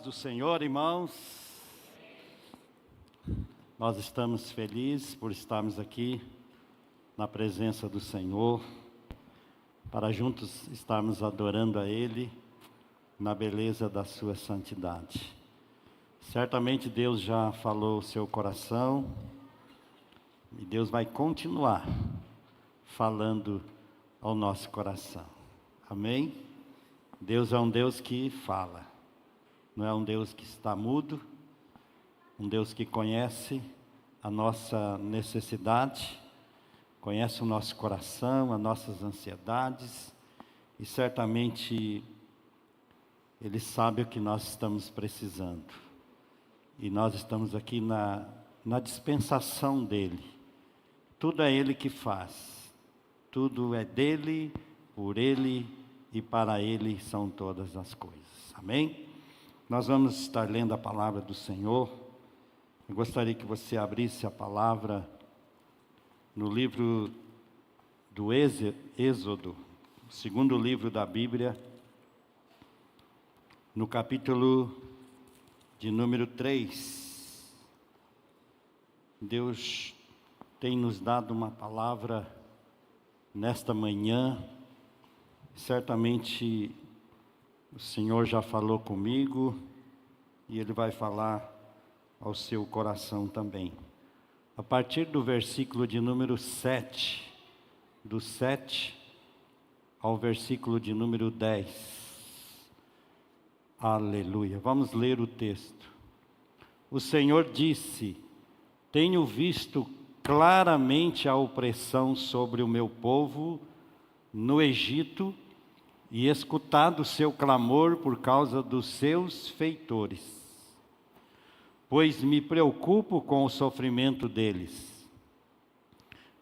do Senhor, irmãos. Nós estamos felizes por estarmos aqui na presença do Senhor, para juntos estarmos adorando a Ele na beleza da sua santidade. Certamente Deus já falou o seu coração e Deus vai continuar falando ao nosso coração. Amém? Deus é um Deus que fala, não é um Deus que está mudo, um Deus que conhece a nossa necessidade, conhece o nosso coração, as nossas ansiedades, e certamente Ele sabe o que nós estamos precisando. E nós estamos aqui na dispensação dEle. Tudo é Ele que faz, tudo é dEle, por Ele e para Ele são todas as coisas. Amém? Nós vamos estar lendo a palavra do Senhor. Eu gostaria que você abrisse a palavra no livro do Êxodo, o segundo livro da Bíblia, no capítulo de número 3. Deus tem nos dado uma palavra nesta manhã. Certamente o Senhor já falou comigo e Ele vai falar ao seu coração também. A partir do versículo de número 7, do 7 ao versículo de número 10. Aleluia. Vamos ler o texto. O Senhor disse: tenho visto claramente a opressão sobre o meu povo no Egito e escutado o seu clamor por causa dos seus feitores, pois me preocupo com o sofrimento deles.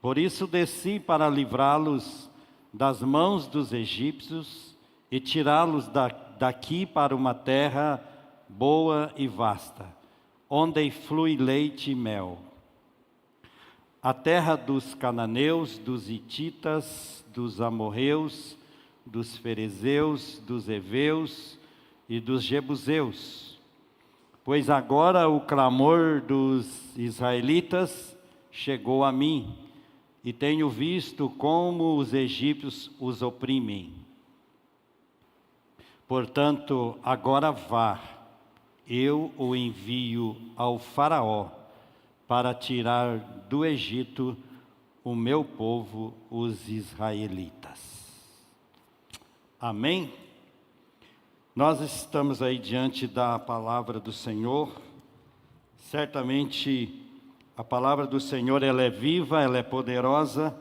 Por isso desci para livrá-los das mãos dos egípcios e tirá-los daqui para uma terra boa e vasta, onde flui leite e mel. A terra dos cananeus, dos hititas, dos amorreus, dos ferezeus, dos heveus e dos jebuseus. Pois agora o clamor dos israelitas chegou a mim, e tenho visto como os egípcios os oprimem. Portanto, agora vá, eu o envio ao Faraó, para tirar do Egito o meu povo, os israelitas. Amém? Nós estamos aí diante da palavra do Senhor. Certamente a palavra do Senhor, ela é viva, ela é poderosa,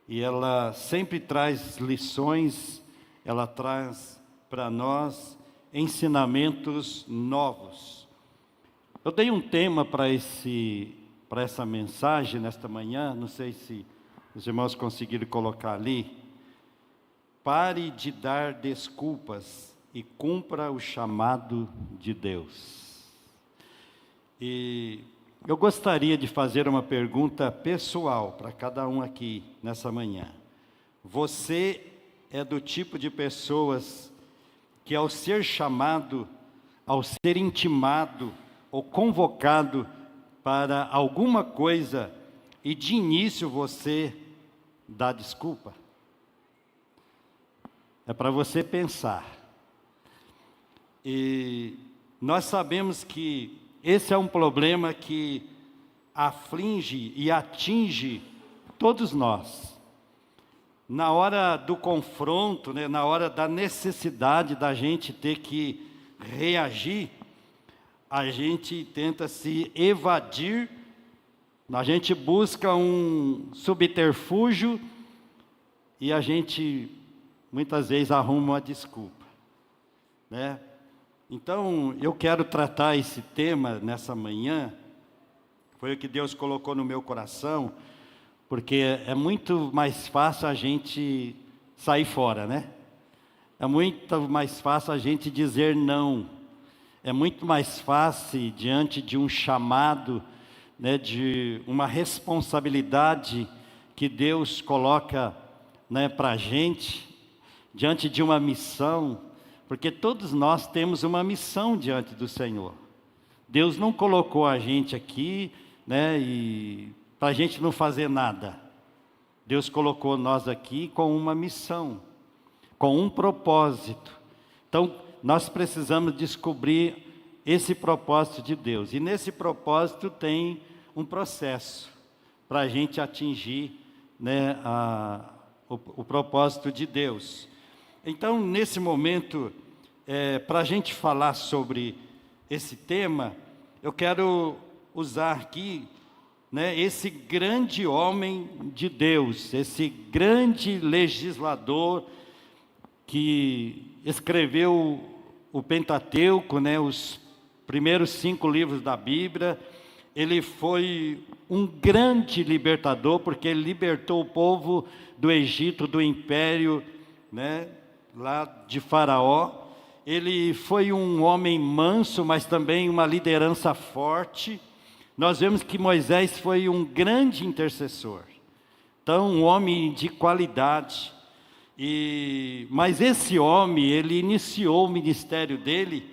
e ela sempre traz lições, ela traz para nós ensinamentos novos. Eu dei um tema para essa mensagem nesta manhã, não sei se os irmãos conseguiram colocar ali. Pare de dar desculpas e cumpra o chamado de Deus. E eu gostaria de fazer uma pergunta pessoal para cada um aqui nessa manhã. Você é do tipo de pessoas que, ao ser chamado, ao ser intimado ou convocado para alguma coisa, e de início você dá desculpa? É para você pensar. E nós sabemos que esse é um problema que aflige e atinge todos nós. Na hora do confronto, né, na hora da necessidade da gente ter que reagir, a gente tenta se evadir, a gente busca um subterfúgio e a gente muitas vezes arruma uma desculpa, né? Então, eu quero tratar esse tema nessa manhã, foi o que Deus colocou no meu coração, porque é muito mais fácil a gente sair fora, né? É muito mais fácil a gente dizer não. É muito mais fácil, diante de um chamado, né, de uma responsabilidade que Deus coloca, né, para a gente, diante de uma missão, porque todos nós temos uma missão diante do Senhor. Deus não colocou a gente aqui, né, para a gente não fazer nada. Deus colocou nós aqui com uma missão, com um propósito. Então, nós precisamos descobrir esse propósito de Deus. E nesse propósito tem um processo para a gente atingir, né, o propósito de Deus. Então, nesse momento, para a gente falar sobre esse tema, eu quero usar aqui, né, esse grande homem de Deus, esse grande legislador que escreveu o Pentateuco, né, os primeiros 5 livros da Bíblia. Ele foi um grande libertador, porque ele libertou o povo do Egito, do império, né, lá de Faraó. Ele foi um homem manso, mas também uma liderança forte. Nós vemos que Moisés foi um grande intercessor, então um homem de qualidade. Mas esse homem, ele iniciou o ministério dele,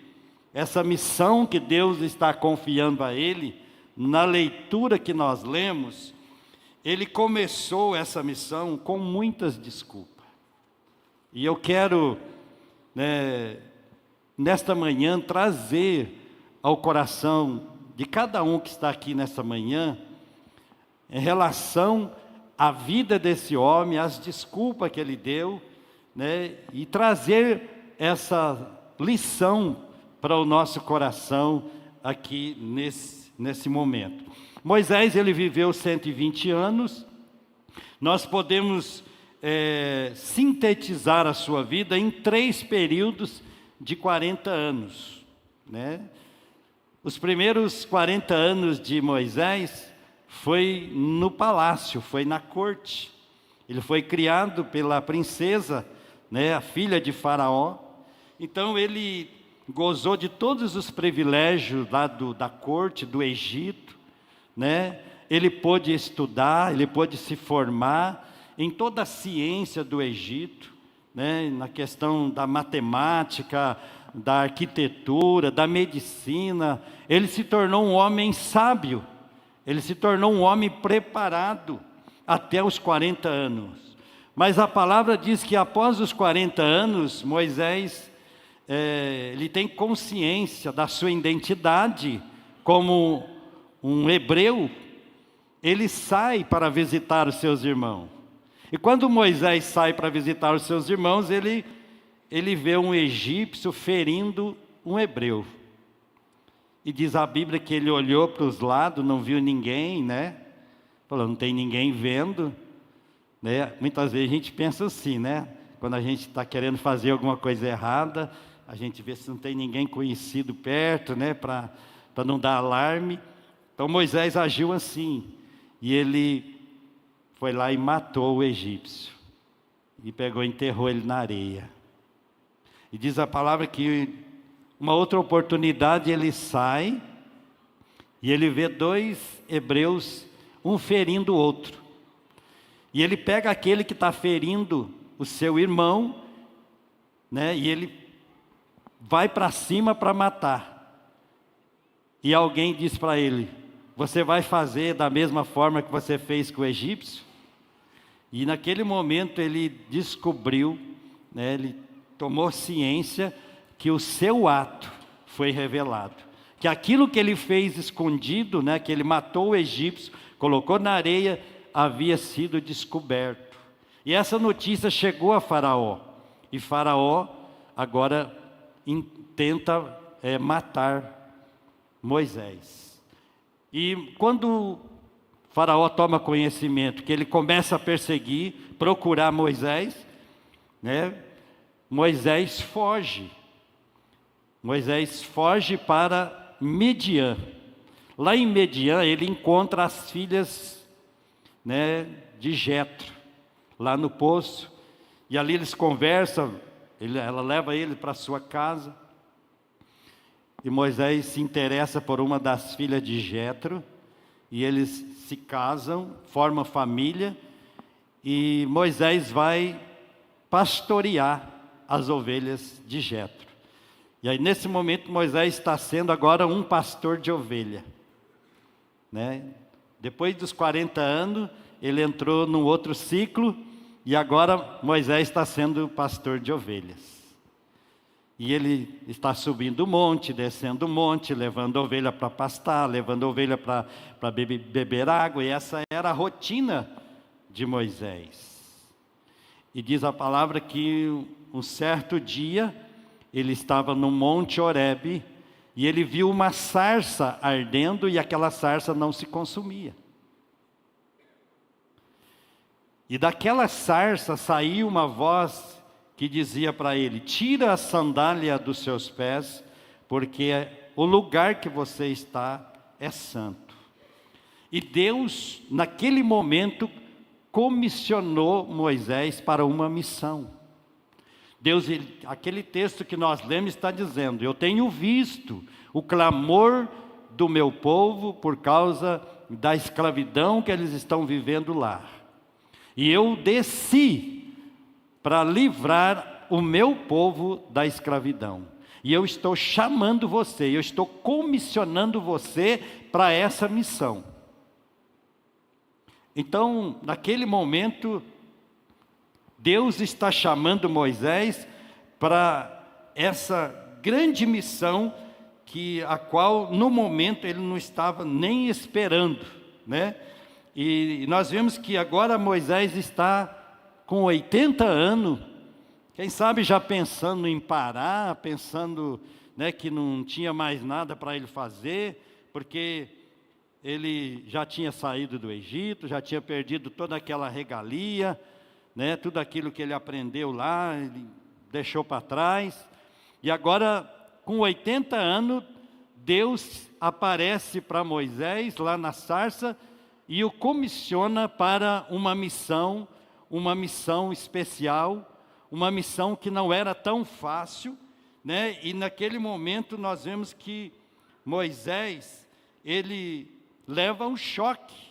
essa missão que Deus está confiando a ele. Na leitura que nós lemos, ele começou essa missão com muitas desculpas. E eu quero, né, nesta manhã, trazer ao coração de cada um que está aqui nessa manhã, em relação à vida desse homem, as desculpas que ele deu, né, e trazer essa lição para o nosso coração aqui nesse momento. Moisés, ele viveu 120 anos. Nós podemos sintetizar a sua vida em 3 períodos de 40 anos, né? Os primeiros 40 anos de Moisés foi no palácio, foi na corte. Ele foi criado pela princesa, né, a filha de Faraó. Então ele gozou de todos os privilégios lá da corte do Egito, né? Ele pôde estudar, ele pôde se formar em toda a ciência do Egito, né? Na questão da matemática, da arquitetura, da medicina. Ele se tornou um homem sábio, ele se tornou um homem preparado até os 40 anos. Mas a palavra diz que após os 40 anos, Moisés, ele tem consciência da sua identidade como um hebreu. Ele sai para visitar os seus irmãos. E quando Moisés sai para visitar os seus irmãos, ele vê um egípcio ferindo um hebreu. E diz a Bíblia que ele olhou para os lados, não viu ninguém, né? Falou, não tem ninguém vendo, né? Muitas vezes a gente pensa assim, né? Quando a gente está querendo fazer alguma coisa errada, a gente vê se não tem ninguém conhecido perto, né? Para não dar alarme. Então Moisés agiu assim. E ele foi lá e matou o egípcio. E pegou e enterrou ele na areia. E diz a palavra que uma outra oportunidade ele sai e ele vê 2 hebreus, um ferindo o outro. E ele pega aquele que está ferindo o seu irmão, né, e ele vai para cima para matar. E alguém diz para ele, você vai fazer da mesma forma que você fez com o egípcio? E naquele momento ele descobriu, né, ele tomou ciência que o seu ato foi revelado. Que aquilo que ele fez escondido, né, que ele matou o egípcio, colocou na areia, havia sido descoberto. E essa notícia chegou a Faraó. E Faraó agora tenta matar Moisés. E quando Faraó toma conhecimento que ele começa a perseguir, procurar Moisés, né, Moisés foge. Moisés foge para Midian. Lá em Midian ele encontra as filhas, né, de Jetro, lá no poço. E ali eles conversam, ela leva ele para sua casa. E Moisés se interessa por uma das filhas de Jetro. E eles se casam, formam família. E Moisés vai pastorear as ovelhas de Jetro. E aí nesse momento Moisés está sendo agora um pastor de ovelha, né? Depois dos 40 anos, ele entrou num outro ciclo, e agora Moisés está sendo pastor de ovelhas. E ele está subindo o monte, descendo o monte, levando ovelha para pastar, levando ovelha para beber água, e essa era a rotina de Moisés. E diz a palavra que um certo dia, ele estava no monte Horebe, e ele viu uma sarça ardendo, e aquela sarça não se consumia. E daquela sarça saiu uma voz que dizia para ele: tira a sandália dos seus pés, porque o lugar que você está é santo. E Deus, naquele momento, comissionou Moisés para uma missão. Deus, aquele texto que nós lemos está dizendo: eu tenho visto o clamor do meu povo por causa da escravidão que eles estão vivendo lá. E eu desci para livrar o meu povo da escravidão. E eu estou chamando você, eu estou comissionando você para essa missão. Então, naquele momento, Deus está chamando Moisés para essa grande missão a qual no momento ele não estava nem esperando, né? E nós vemos que agora Moisés está com 80 anos, quem sabe já pensando em parar, pensando, né, que não tinha mais nada para ele fazer, porque ele já tinha saído do Egito, já tinha perdido toda aquela regalia, né, tudo aquilo que ele aprendeu lá, ele deixou para trás. E agora, com 80 anos, Deus aparece para Moisés lá na sarça e o comissiona para uma missão especial, uma missão que não era tão fácil, né? E naquele momento nós vemos que Moisés, ele leva um choque,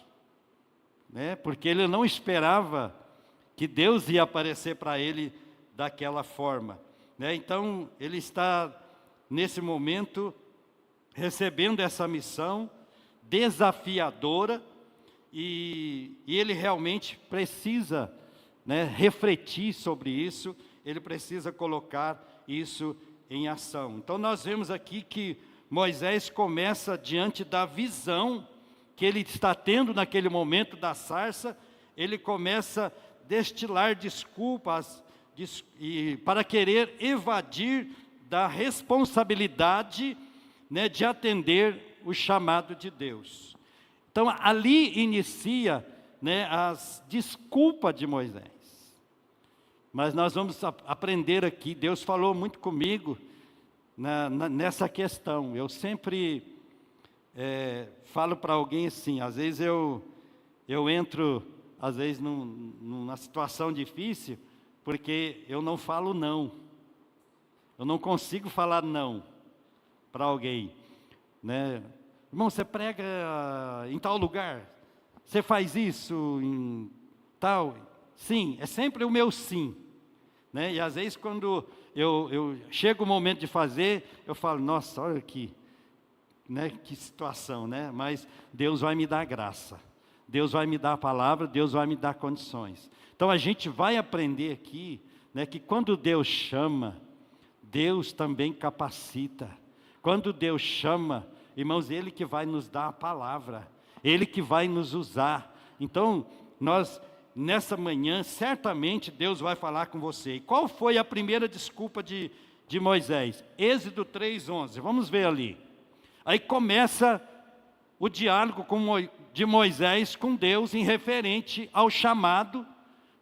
né? Porque ele não esperava que Deus ia aparecer para ele daquela forma, né? Então ele está nesse momento recebendo essa missão desafiadora, e ele realmente precisa, né, refletir sobre isso, ele precisa colocar isso em ação. Então nós vemos aqui que Moisés começa diante da visão que ele está tendo naquele momento da sarça, ele começa a destilar desculpas para querer evadir da responsabilidade, né, de atender o chamado de Deus. Então ali inicia, né, as desculpas de Moisés. Mas nós vamos aprender aqui, Deus falou muito comigo nessa questão. Eu sempre falo para alguém assim, às vezes eu entro, às vezes numa situação difícil, porque eu não falo não. Eu não consigo falar não para alguém, né? Irmão, você prega em tal lugar, você faz isso em tal, sim, é sempre o meu sim, né? E às vezes quando eu chego o momento de fazer, eu falo, nossa, olha aqui, né, que situação, né? Mas Deus vai me dar graça, Deus vai me dar a palavra, Deus vai me dar condições. Então a gente vai aprender aqui, né, que quando Deus chama, Deus também capacita. Quando Deus chama, irmãos, Ele que vai nos dar a palavra, Ele que vai nos usar. Então, nós, nessa manhã, certamente Deus vai falar com você. E qual foi a primeira desculpa de Moisés? Êxodo 3:11, vamos ver ali. Aí começa o diálogo de Moisés com Deus em referente ao chamado,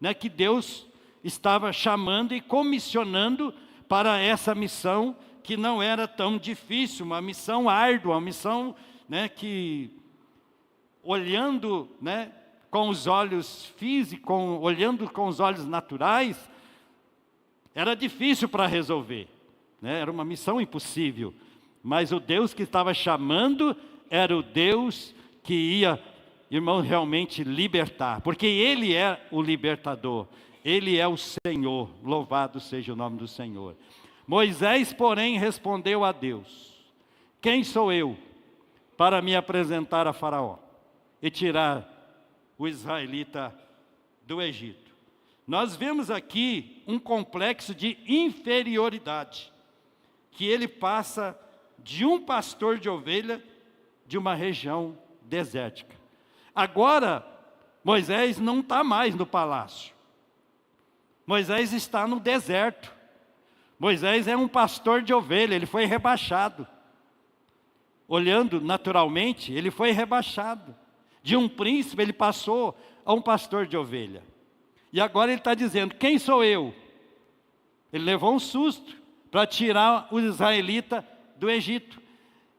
né, que Deus estava chamando e comissionando para essa missão, que não era tão difícil, uma missão árdua, uma missão, né, que olhando, né, com os olhos físicos, olhando com os olhos naturais, era difícil para resolver, né? Era uma missão impossível, mas o Deus que estava chamando era o Deus que ia, irmão, realmente libertar, porque Ele é o libertador, Ele é o Senhor, louvado seja o nome do Senhor. Moisés, porém, respondeu a Deus: quem sou eu para me apresentar a Faraó e tirar o israelita do Egito? Nós vemos aqui um complexo de inferioridade, que ele passa de um pastor de ovelha de uma região desértica. Agora, Moisés não está mais no palácio. Moisés está no deserto. Moisés é um pastor de ovelha, ele foi rebaixado. Olhando naturalmente, ele foi rebaixado. De um príncipe, ele passou a um pastor de ovelha. E agora ele está dizendo: quem sou eu? Ele levou um susto para tirar os israelitas do Egito.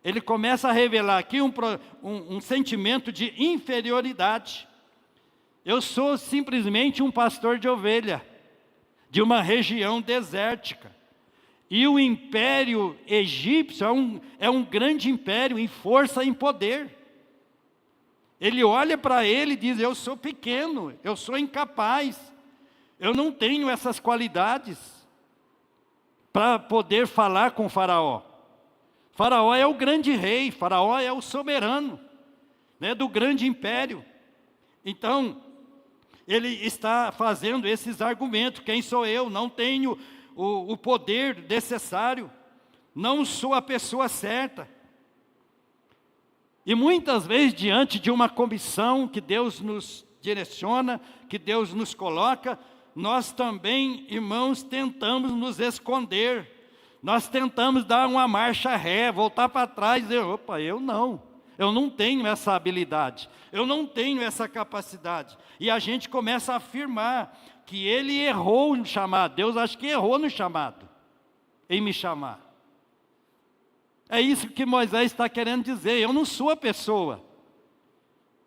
Ele começa a revelar aqui um sentimento de inferioridade. Eu sou simplesmente um pastor de ovelha, de uma região desértica. E o império egípcio é um grande império em força e em poder. Ele olha para ele e diz: eu sou pequeno, eu sou incapaz, eu não tenho essas qualidades para poder falar com Faraó. Faraó é o grande rei, Faraó é o soberano, né, do grande império. Então, ele está fazendo esses argumentos: quem sou eu? Não tenho o poder necessário, não sou a pessoa certa. E muitas vezes, diante de uma comissão que Deus nos direciona, que Deus nos coloca, nós também, irmãos, tentamos nos esconder. Nós tentamos dar uma marcha ré, voltar para trás e dizer: opa, eu não tenho essa habilidade, eu não tenho essa capacidade. E a gente começa a afirmar que ele errou no chamado. Deus acho que errou no chamado, em me chamar. É isso que Moisés está querendo dizer: eu não sou a pessoa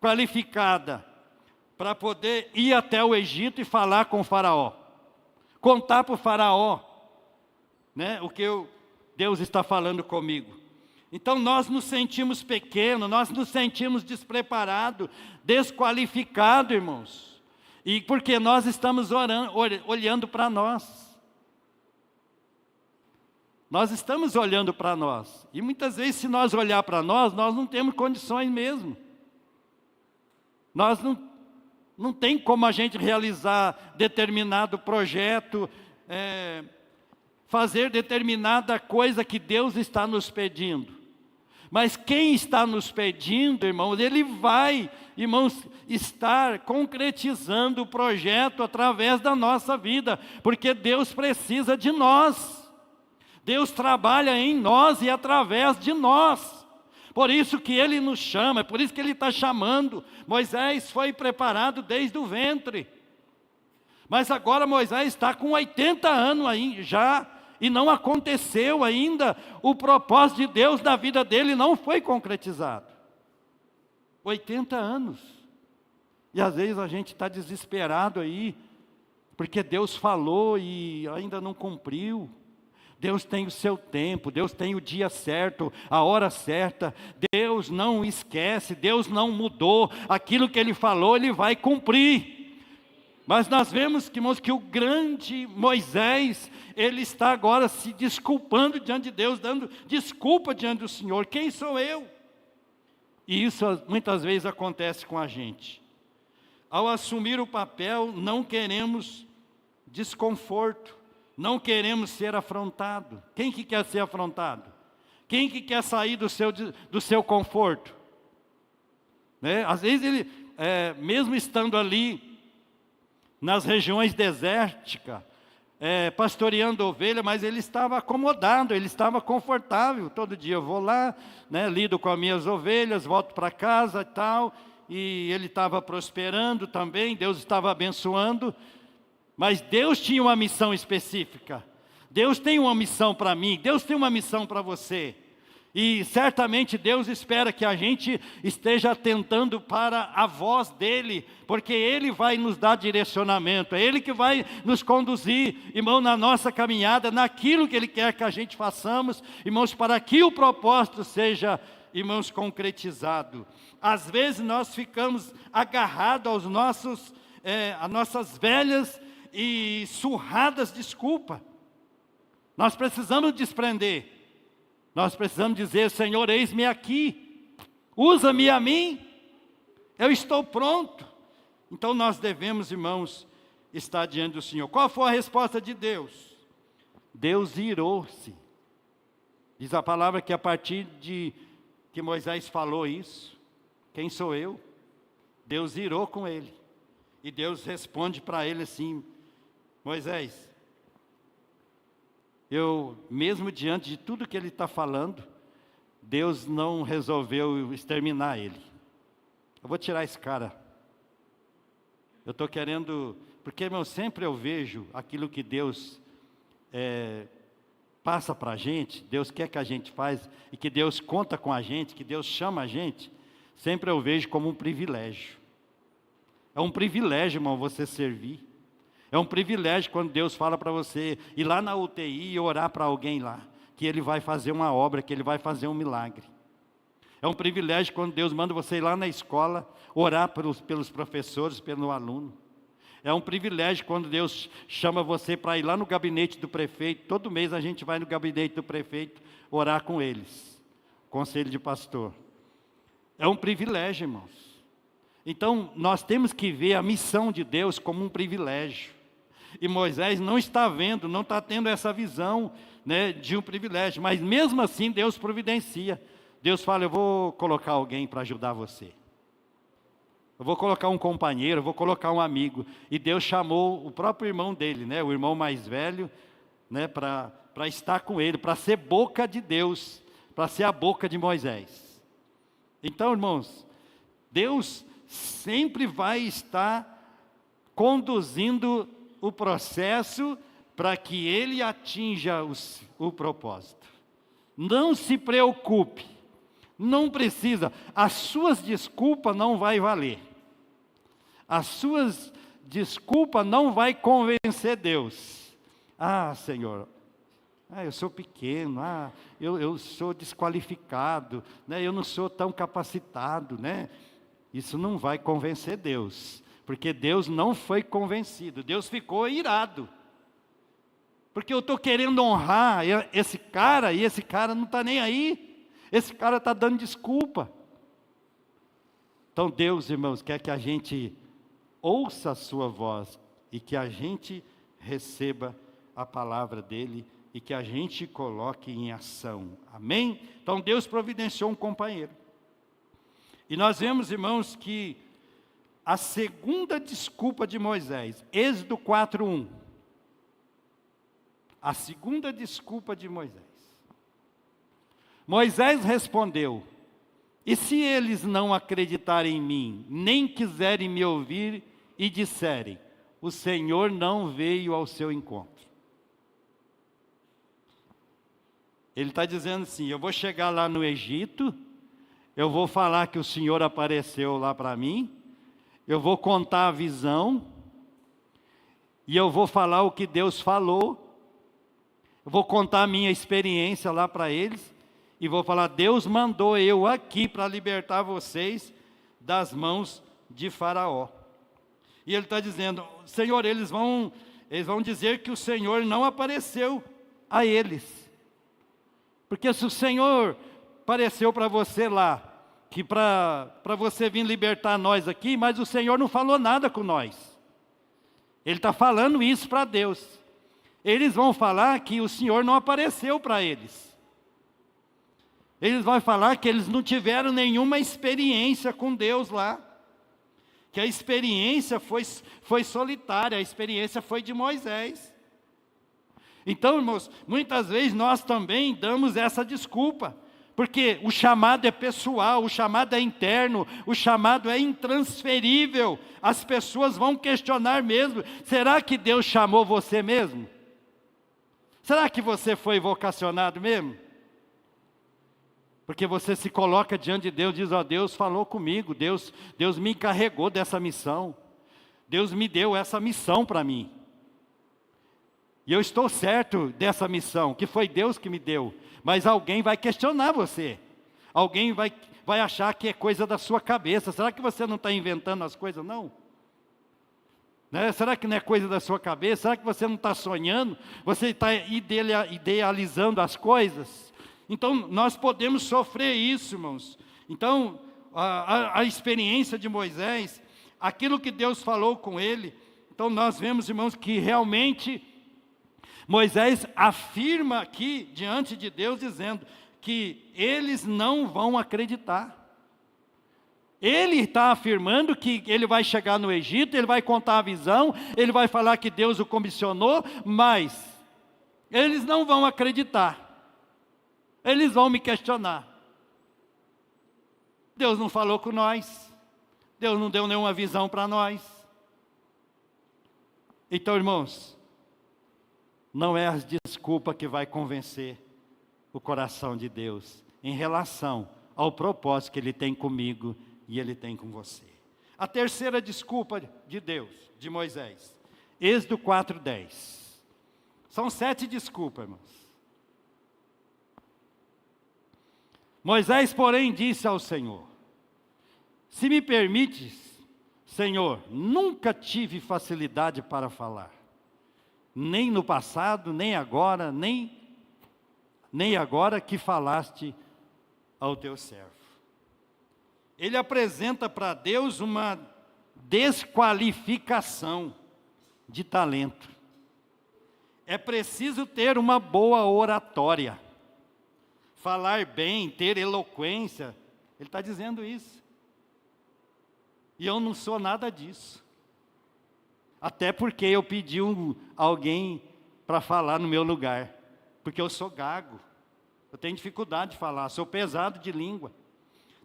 qualificada para poder ir até o Egito e falar com o Faraó, contar para o Faraó, né, o que Deus está falando comigo. Então nós nos sentimos pequenos, nós nos sentimos despreparados, desqualificados, irmãos. E porque nós estamos olhando para nós. Nós estamos olhando para nós. E muitas vezes, se nós olhar para nós não temos condições mesmo. Nós não tem como a gente realizar determinado projeto, fazer determinada coisa que Deus está nos pedindo. Mas quem está nos pedindo, irmãos, Ele vai, irmãos, estar concretizando o projeto através da nossa vida, porque Deus precisa de nós. Deus trabalha em nós e através de nós. Por isso que Ele nos chama, é por isso que Ele está chamando. Moisés foi preparado desde o ventre. Mas agora Moisés está com 80 anos aí, já, e não aconteceu ainda, o propósito de Deus na vida dele não foi concretizado. 80 anos. E às vezes a gente está desesperado aí, porque Deus falou e ainda não cumpriu. Deus tem o seu tempo, Deus tem o dia certo, a hora certa. Deus não esquece, Deus não mudou. Aquilo que Ele falou, Ele vai cumprir. Mas nós vemos, irmãos, que o grande Moisés, ele está agora se desculpando diante de Deus, dando desculpa diante do Senhor. Quem sou eu? E isso muitas vezes acontece com a gente. Ao assumir o papel, não queremos desconforto. Não queremos ser afrontados. Quem que quer ser afrontado? Quem que quer sair do seu conforto? Né? Às vezes ele, mesmo estando ali, nas regiões desérticas, pastoreando ovelha, mas ele estava acomodado, ele estava confortável. Todo dia eu vou lá, né, lido com as minhas ovelhas, volto para casa e tal, e ele estava prosperando também, Deus estava abençoando. Mas Deus tinha uma missão específica. Deus tem uma missão para mim, Deus tem uma missão para você. E certamente Deus espera que a gente esteja atentando para a voz dEle, porque Ele vai nos dar direcionamento, é Ele que vai nos conduzir, irmão, na nossa caminhada, naquilo que Ele quer que a gente façamos, irmãos, para que o propósito seja, irmãos, concretizado. Às vezes nós ficamos agarrados às nossas velhas e surradas desculpas. Nós precisamos desprender. Nós precisamos dizer: Senhor, eis-me aqui. Usa-me a mim. Eu estou pronto. Então nós devemos, irmãos, estar diante do Senhor. Qual foi a resposta de Deus? Deus irou-se. Diz a palavra que a partir de que Moisés falou isso, quem sou eu? Deus irou com ele. E Deus responde para ele assim: Moisés, mesmo diante de tudo que ele está falando, Deus não resolveu exterminar ele. Eu vou tirar esse cara. Eu estou querendo, porque, irmão, sempre eu vejo aquilo que Deus passa para a gente, Deus quer que a gente faz, e que Deus conta com a gente, que Deus chama a gente, sempre eu vejo como um privilégio. É um privilégio, irmão, você servir. É um privilégio quando Deus fala para você ir lá na UTI e orar para alguém lá, que Ele vai fazer uma obra, que Ele vai fazer um milagre. É um privilégio quando Deus manda você ir lá na escola, orar pelos professores, pelo aluno. É um privilégio quando Deus chama você para ir lá no gabinete do prefeito. Todo mês a gente vai no gabinete do prefeito orar com eles, conselho de pastor. É um privilégio, irmãos. Então, nós temos que ver a missão de Deus como um privilégio. E Moisés não está vendo, não está tendo essa visão, né, de um privilégio. Mas mesmo assim, Deus providencia. Deus fala: eu vou colocar alguém para ajudar você. Eu vou colocar um companheiro, eu vou colocar um amigo. E Deus chamou o próprio irmão dele, né, o irmão mais velho, né, para estar com ele, para ser boca de Deus, para ser a boca de Moisés. Então, irmãos, Deus sempre vai estar conduzindo o processo para que ele atinja o propósito. Não se preocupe, não precisa, as suas desculpas não vai valer. As suas desculpas não vai convencer Deus. Ah, Senhor, eu sou pequeno, eu sou desqualificado, né, eu não sou tão capacitado, né? Isso não vai convencer Deus, porque Deus não foi convencido, Deus ficou irado. Porque eu estou querendo honrar esse cara, e esse cara não está nem aí. Esse cara está dando desculpa. Então Deus, irmãos, quer que a gente ouça a sua voz, e que a gente receba a palavra dele, e que a gente coloque em ação. Amém? Então Deus providenciou um companheiro. E nós vemos, irmãos, que a segunda desculpa de Moisés, Êxodo 4:1. A segunda desculpa de Moisés. Moisés respondeu: e se eles não acreditarem em mim, nem quiserem me ouvir e disserem: o Senhor não veio ao seu encontro? Ele está dizendo assim: eu vou chegar lá no Egito, eu vou falar que o Senhor apareceu lá para mim, eu vou contar a visão, e eu vou falar o que Deus falou, eu vou contar a minha experiência lá para eles, e vou falar: Deus mandou eu aqui para libertar vocês das mãos de Faraó. E ele está dizendo: Senhor, eles vão dizer que o Senhor não apareceu a eles. Porque se o Senhor apareceu para você lá, que para você vir libertar nós aqui, mas o Senhor não falou nada com nós. Ele está falando isso para Deus. Eles vão falar que o Senhor não apareceu para eles. Eles vão falar que eles não tiveram nenhuma experiência com Deus lá. Que a experiência foi solitária, a experiência foi de Moisés. Então, irmãos, muitas vezes nós também damos essa desculpa. Porque o chamado é pessoal, o chamado é interno, o chamado é intransferível. As pessoas vão questionar mesmo: será que Deus chamou você mesmo? Será que você foi vocacionado mesmo? Porque você se coloca diante de Deus e diz: ó, Deus falou comigo, Deus me encarregou dessa missão. Deus me deu essa missão para mim. E eu estou certo dessa missão, que foi Deus que me deu. Mas alguém vai questionar você. Alguém vai achar que é coisa da sua cabeça. Será que você não está inventando as coisas? Não. Né? Será que não é coisa da sua cabeça? Será que você não está sonhando? Você está idealizando as coisas? Então, nós podemos sofrer isso, irmãos. Então, a experiência de Moisés, aquilo que Deus falou com ele. Então, nós vemos, irmãos, que realmente Moisés afirma aqui, diante de Deus, dizendo que eles não vão acreditar. Ele está afirmando que ele vai chegar no Egito, ele vai contar a visão, ele vai falar que Deus o comissionou, mas eles não vão acreditar. Eles vão me questionar. Deus não falou com nós. Deus não deu nenhuma visão para nós. Então, irmãos, não é a desculpa que vai convencer o coração de Deus em relação ao propósito que Ele tem comigo e Ele tem com você. A terceira desculpa de Deus, de Moisés, Êxodo 4:10. São 7 desculpas, irmãos. Moisés, porém, disse ao Senhor: se me permites, Senhor, nunca tive facilidade para falar, nem no passado, nem agora, nem agora que falaste ao teu servo. Ele apresenta para Deus uma desqualificação de talento. É preciso ter uma boa oratória, falar bem, ter eloquência. Ele está dizendo isso. E eu não sou nada disso. Até porque eu pedi alguém para falar no meu lugar. Porque eu sou gago. Eu tenho dificuldade de falar, sou pesado de língua.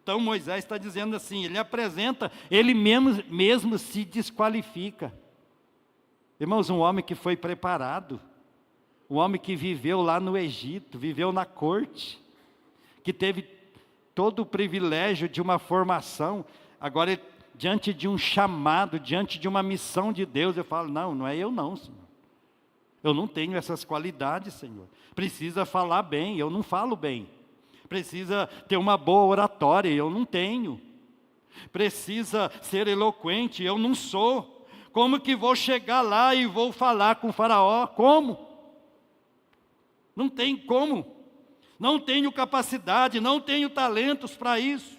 Então Moisés está dizendo assim, ele apresenta, ele mesmo se desqualifica. Irmãos, um homem que foi preparado, um homem que viveu lá no Egito, viveu na corte, que teve todo o privilégio de uma formação, agora diante de um chamado, diante de uma missão de Deus, eu falo, não é eu não, Senhor. Eu não tenho essas qualidades, Senhor. Precisa falar bem, eu não falo bem. Precisa ter uma boa oratória, eu não tenho. Precisa ser eloquente, eu não sou. Como que vou chegar lá e vou falar com o faraó? Como? Não tem como. Não tenho capacidade, não tenho talentos para isso.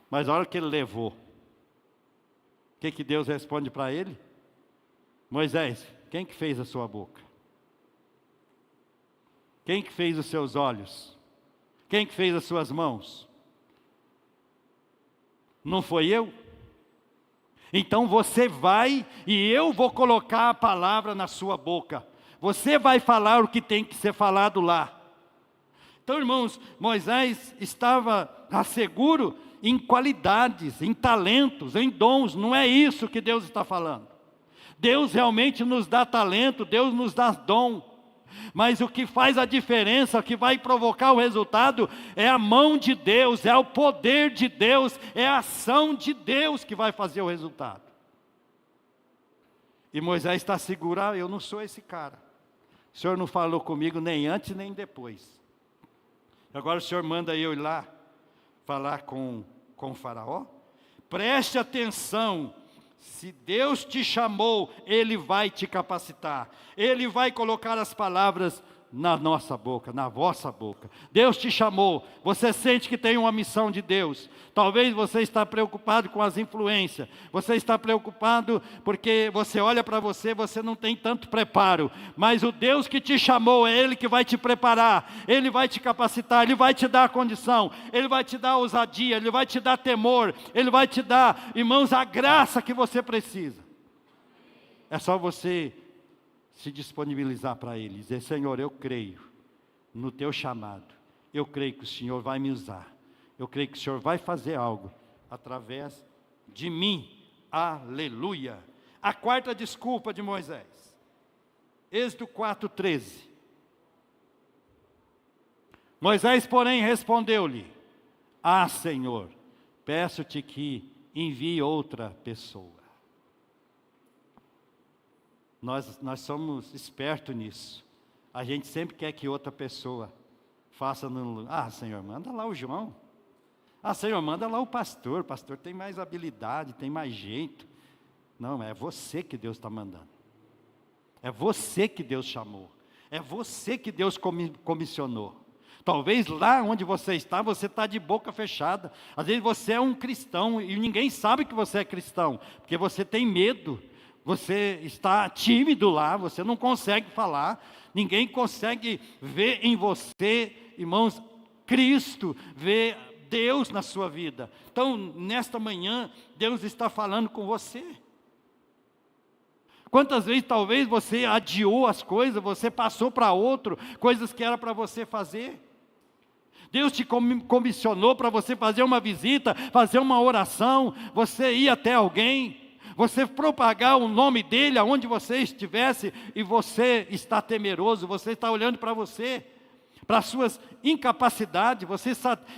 Mas a hora que ele levou, o que Deus responde para ele? Moisés, quem que fez a sua boca? Quem que fez os seus olhos? Quem que fez as suas mãos? Não foi eu? Então você vai e eu vou colocar a palavra na sua boca. Você vai falar o que tem que ser falado lá. Então, irmãos, Moisés estava seguro em qualidades, em talentos, em dons. Não é isso que Deus está falando. Deus realmente nos dá talento, Deus nos dá dom. Mas o que faz a diferença, o que vai provocar o resultado, é a mão de Deus, é o poder de Deus, é a ação de Deus que vai fazer o resultado. E Moisés está seguro, eu não sou esse cara. O Senhor não falou comigo nem antes nem depois. Agora o Senhor manda eu ir lá falar com o faraó? Preste atenção. Se Deus te chamou, Ele vai te capacitar. Ele vai colocar as palavras na nossa boca, na vossa boca. Deus te chamou, você sente que tem uma missão de Deus. Talvez você está preocupado com as influências. Você está preocupado porque você olha para você, você não tem tanto preparo. Mas o Deus que te chamou, é Ele que vai te preparar. Ele vai te capacitar, Ele vai te dar a condição. Ele vai te dar ousadia, Ele vai te dar temor. Ele vai te dar, irmãos, a graça que você precisa. É só você se disponibilizar para Ele, dizer, Senhor, eu creio no Teu chamado, eu creio que o Senhor vai me usar, eu creio que o Senhor vai fazer algo através de mim, aleluia. A quarta desculpa de Moisés, Êxodo 4:13. Moisés, porém, respondeu-lhe, Senhor, peço-te que envie outra pessoa. Nós somos espertos nisso. A gente sempre quer que outra pessoa faça no lugar. Senhor, manda lá o João. Senhor, manda lá o pastor tem mais habilidade, tem mais jeito. Não, é você que Deus está mandando. É você que Deus chamou. É você que Deus comissionou. Talvez lá onde você está de boca fechada. Às vezes você é um cristão e ninguém sabe que você é cristão, porque você tem medo, você está tímido lá, você não consegue falar, ninguém consegue ver em você, irmãos, Cristo, ver Deus na sua vida. Então, nesta manhã, Deus está falando com você. Quantas vezes talvez você adiou as coisas, você passou para outro, coisas que era para você fazer. Deus te comissionou para você fazer uma visita, fazer uma oração, você ir até alguém, você propagar o nome dEle aonde você estivesse, e você está temeroso, você está olhando para você, para as suas incapacidades, você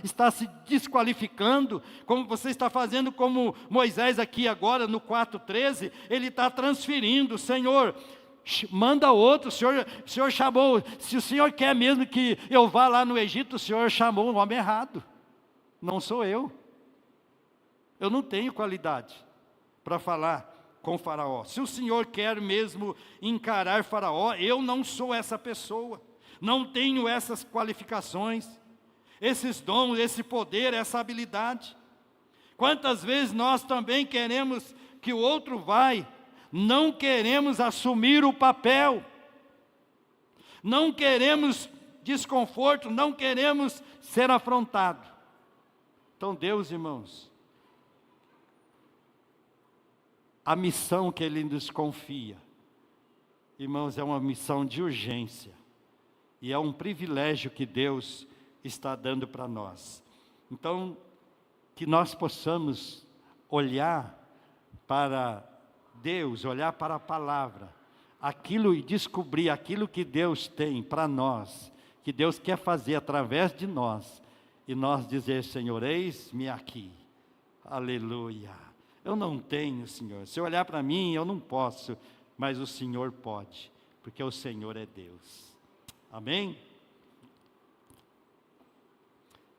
está se desqualificando, como você está fazendo como Moisés aqui agora no 4:13, ele está transferindo, Senhor, manda outro, o Senhor chamou, se o Senhor quer mesmo que eu vá lá no Egito, o Senhor chamou um homem errado, não sou eu não tenho qualidade para falar com Faraó. Se o Senhor quer mesmo encarar Faraó, eu não sou essa pessoa, não tenho essas qualificações, esses dons, esse poder, essa habilidade. Quantas vezes nós também queremos que o outro vai, não queremos assumir o papel, não queremos desconforto, não queremos ser afrontado. Então Deus, irmãos, a missão que Ele nos confia, irmãos, é uma missão de urgência, e é um privilégio que Deus está dando para nós. Então, que nós possamos olhar para Deus, olhar para a palavra, aquilo e descobrir aquilo que Deus tem para nós, que Deus quer fazer através de nós, e nós dizer, Senhor, eis-me aqui, aleluia. Eu não tenho, Senhor, se olhar para mim eu não posso, mas o Senhor pode, porque o Senhor é Deus. Amém?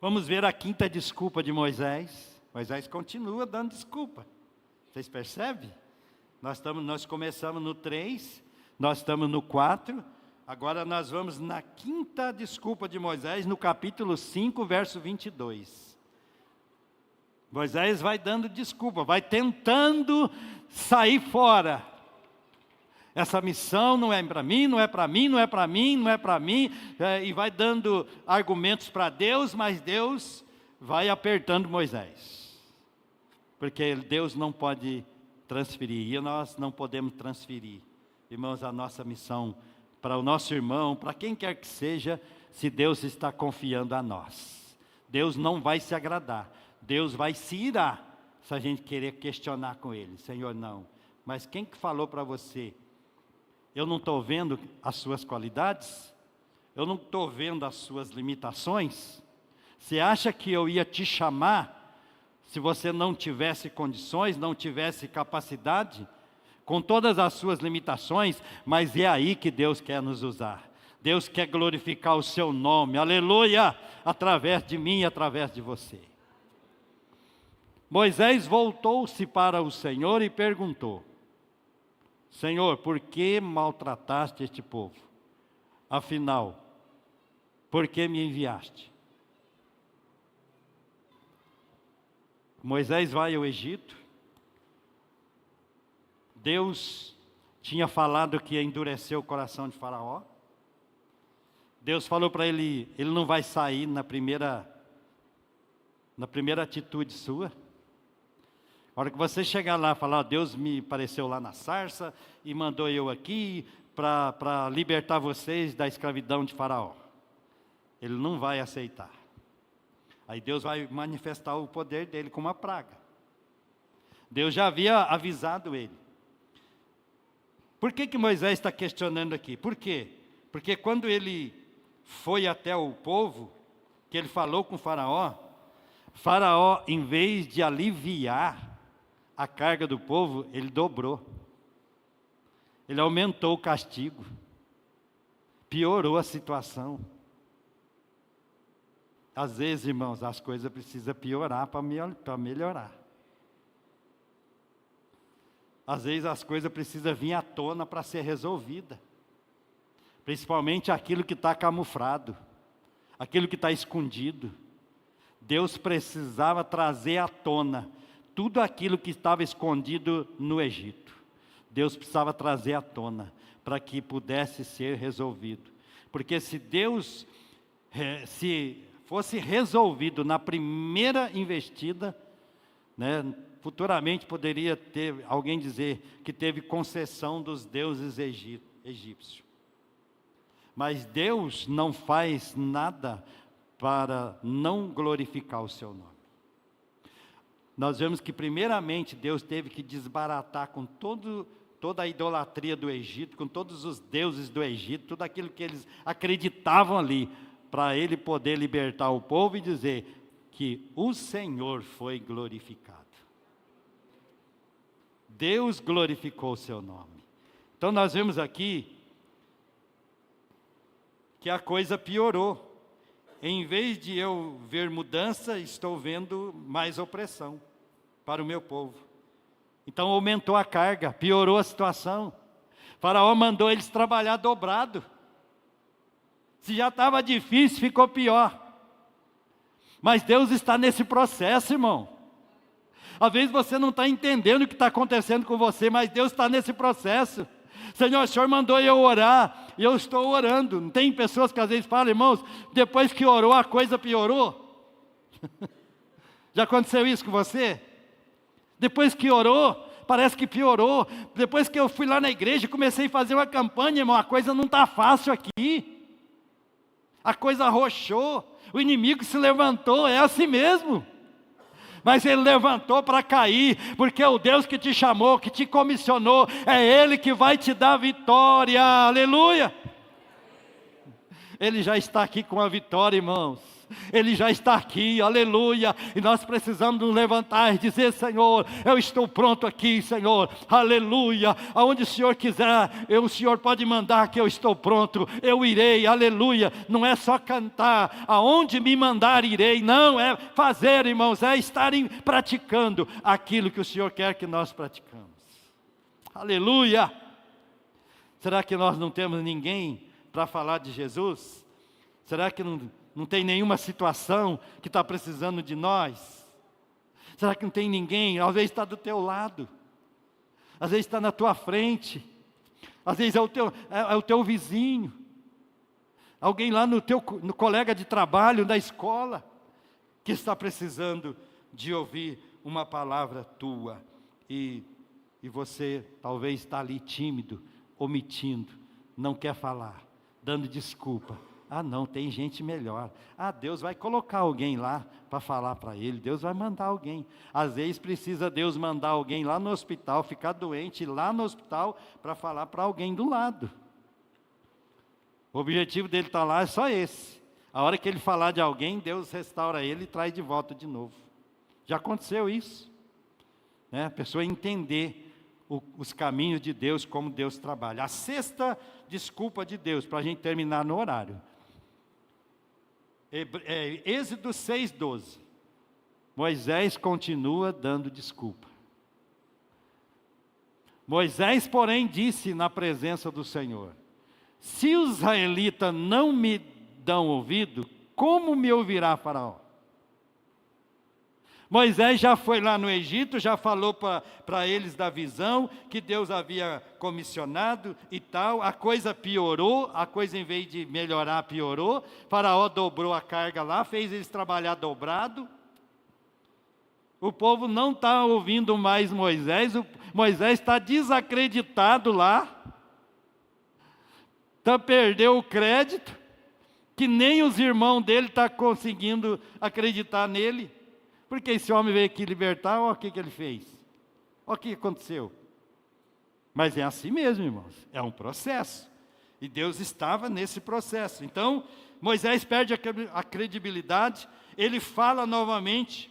Vamos ver a quinta desculpa de Moisés. Moisés continua dando desculpa. Vocês percebem? Nós começamos no 3, nós estamos no 4, agora nós vamos na quinta desculpa de Moisés, no capítulo 5, verso 22. Moisés vai dando desculpa, vai tentando sair fora. Essa missão não é para mim, não é para mim, não é para mim, não é para mim, e vai dando argumentos para Deus, mas Deus vai apertando Moisés, porque Deus não pode transferir, e nós não podemos transferir, irmãos, a nossa missão para o nosso irmão, para quem quer que seja, se Deus está confiando a nós. Deus não vai se agradar, Deus vai se irar, se a gente querer questionar com Ele. Senhor, não, mas quem que falou para você? Eu não estou vendo as suas qualidades? Eu não estou vendo as suas limitações? Você acha que eu ia te chamar se você não tivesse condições, não tivesse capacidade? Com todas as suas limitações, mas é aí que Deus quer nos usar. Deus quer glorificar o seu nome, aleluia, através de mim e através de você. Moisés voltou-se para o Senhor e perguntou, Senhor, por que maltrataste este povo? Afinal, por que me enviaste? Moisés vai ao Egito. Deus tinha falado que ia endurecer o coração de Faraó. Deus falou para ele, ele não vai sair na primeira atitude sua. A hora que você chegar lá e falar, Deus me apareceu lá na sarça e mandou eu aqui para libertar vocês da escravidão de Faraó. Ele não vai aceitar. Aí Deus vai manifestar o poder dele com uma praga. Deus já havia avisado ele. Por que Moisés está questionando aqui? Por quê? Porque quando ele foi até o povo, que ele falou com Faraó, Faraó, em vez de aliviar a carga do povo, ele dobrou. Ele aumentou o castigo. Piorou a situação. Às vezes, irmãos, as coisas precisam piorar para melhorar. Às vezes as coisas precisam vir à tona para ser resolvida. Principalmente aquilo que está camuflado, aquilo que está escondido. Deus precisava trazer à tona tudo aquilo que estava escondido no Egito. Deus precisava trazer à tona para que pudesse ser resolvido. Porque se Deus, se fosse resolvido na primeira investida, né, futuramente poderia ter alguém dizer que teve concessão dos deuses egípcios. Mas Deus não faz nada para não glorificar o seu nome. Nós vemos que primeiramente Deus teve que desbaratar com toda a idolatria do Egito, com todos os deuses do Egito, tudo aquilo que eles acreditavam ali, para Ele poder libertar o povo e dizer que o Senhor foi glorificado. Deus glorificou o seu nome. Então nós vemos aqui que a coisa piorou. Em vez de eu ver mudança, estou vendo mais opressão para o meu povo. Então aumentou a carga, piorou a situação. Faraó mandou eles trabalhar dobrado. Se já estava difícil, ficou pior. Mas Deus está nesse processo, irmão. Às vezes você não está entendendo o que está acontecendo com você, mas Deus está nesse processo. Senhor, o Senhor mandou eu orar, e eu estou orando. Não tem pessoas que às vezes falam, irmãos, depois que orou, a coisa piorou? Já aconteceu isso com você? Depois que orou, parece que piorou. Depois que eu fui lá na igreja, comecei a fazer uma campanha, irmão, a coisa não está fácil aqui. A coisa arrochou, o inimigo se levantou, é assim mesmo. Mas ele levantou para cair, porque o Deus que te chamou, que te comissionou, é Ele que vai te dar vitória, aleluia. Ele já está aqui com a vitória, irmãos. Ele já está aqui, aleluia. E nós precisamos nos levantar e dizer, Senhor, eu estou pronto aqui, Senhor, aleluia. Aonde o Senhor quiser, o Senhor pode mandar que eu estou pronto, eu irei, aleluia. Não é só cantar, aonde me mandar irei, não, é fazer, irmãos, é estarem praticando aquilo que o Senhor quer que nós praticamos, aleluia. Será que nós não temos ninguém para falar de Jesus? Será que não tem nenhuma situação que está precisando de nós? Será que não tem ninguém? Às vezes está do teu lado, às vezes está na tua frente, às vezes é o teu vizinho, alguém lá no colega de trabalho, da escola, que está precisando de ouvir uma palavra tua, e você talvez está ali tímido, omitindo, não quer falar, dando desculpa. Ah não, tem gente melhor. Ah, Deus vai colocar alguém lá para falar para ele, Deus vai mandar alguém. Às vezes precisa Deus mandar alguém lá no hospital, ficar doente lá no hospital, para falar para alguém do lado. O objetivo dele estar lá é só esse. A hora que ele falar de alguém, Deus restaura ele e traz de volta de novo. Já aconteceu isso, né? A pessoa entender os caminhos de Deus, como Deus trabalha. A sexta desculpa de Deus, para a gente terminar no horário. Êxodo 6:12. Moisés continua dando desculpa. Moisés, porém, disse na presença do Senhor: se os israelitas não me dão ouvido, como me ouvirá Faraó? Moisés já foi lá no Egito, já falou para eles da visão que Deus havia comissionado e tal. A coisa piorou, a coisa em vez de melhorar, piorou. Faraó dobrou a carga lá, fez eles trabalhar dobrado. O povo não está ouvindo mais Moisés, Moisés está desacreditado lá. Então perdeu o crédito, que nem os irmãos dele estão conseguindo acreditar nele. Porque esse homem veio aqui libertar, olha o que ele fez. Olha o que aconteceu. Mas é assim mesmo, irmãos. É um processo. E Deus estava nesse processo. Então, Moisés perde a credibilidade. Ele fala novamente.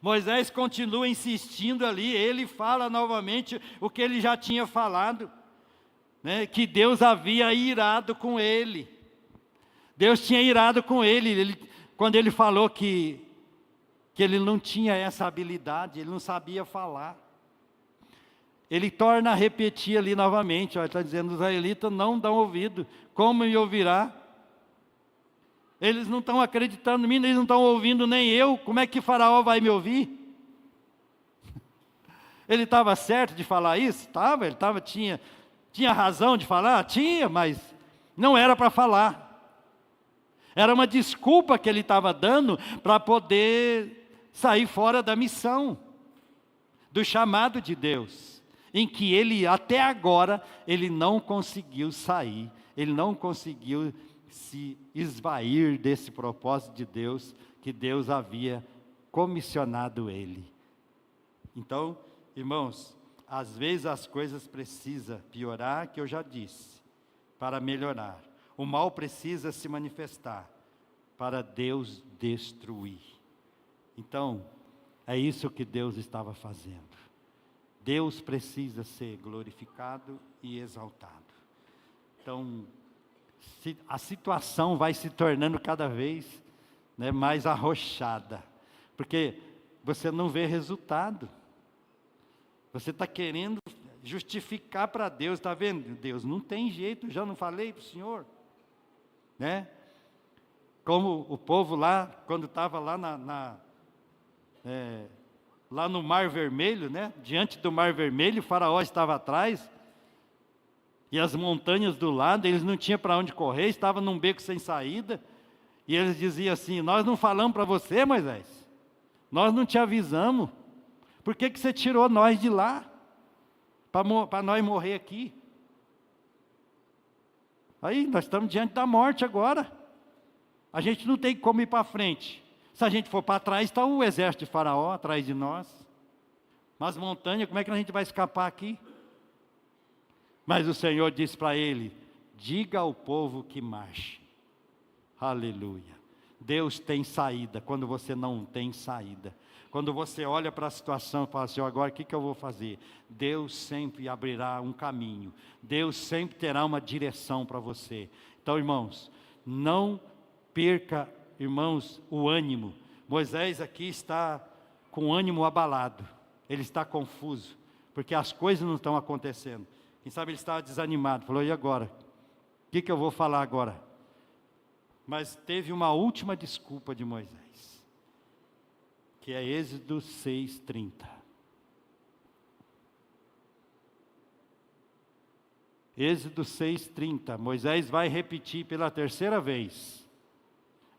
Moisés continua insistindo ali. Ele fala novamente o que ele já tinha falado, né? Que Deus havia irado com ele. Deus tinha irado com ele. Quando ele falou que ele não tinha essa habilidade, ele não sabia falar. ele torna a repetir ali novamente. Ele está dizendo, os israelitas não dão ouvido, como me ouvirá? Eles não estão acreditando em mim, eles não estão ouvindo nem eu, como é que Faraó vai me ouvir? Ele estava certo de falar isso? Estava, tinha razão de falar? Tinha, mas não era para falar. Era uma desculpa que ele estava dando para poder sair fora da missão, do chamado de Deus, em que ele, até agora, ele não conseguiu sair, ele não conseguiu se esvair desse propósito de Deus, que Deus havia comissionado ele. Então, irmãos, às vezes as coisas precisam piorar, que eu já disse, para melhorar. O mal precisa se manifestar, para Deus destruir. Então, é isso que Deus estava fazendo. Deus precisa ser glorificado e exaltado. Então, a situação vai se tornando cada vez, mais arrochada, porque você não vê resultado. Você está querendo justificar para Deus, está vendo? Deus, não tem jeito, já não falei para o Senhor, Como o povo lá, quando estava lá lá no Mar Vermelho, diante do Mar Vermelho, o Faraó estava atrás, e as montanhas do lado, eles não tinham para onde correr, estavam num beco sem saída, e eles diziam assim, nós não falamos para você, Moisés, nós não te avisamos, por que você tirou nós de lá, para nós morrer aqui? Aí, nós estamos diante da morte agora, a gente não tem como ir para frente, se a gente for para trás, está o exército de Faraó atrás de nós, mas montanha, como é que a gente vai escapar aqui? Mas o Senhor disse para ele, diga ao povo que marche. Aleluia. Deus tem saída, quando você não tem saída. Quando você olha para a situação e fala assim, agora o que eu vou fazer? Deus sempre abrirá um caminho. Deus sempre terá uma direção para você. Então, irmãos, não perca, irmãos, o ânimo. Moisés aqui está com o ânimo abalado. Ele está confuso, porque as coisas não estão acontecendo. Quem sabe ele estava desanimado, falou, e agora? O que eu vou falar agora? Mas teve uma última desculpa de Moisés, que é Êxodo 6:30. Êxodo 6:30, Moisés vai repetir pela terceira vez,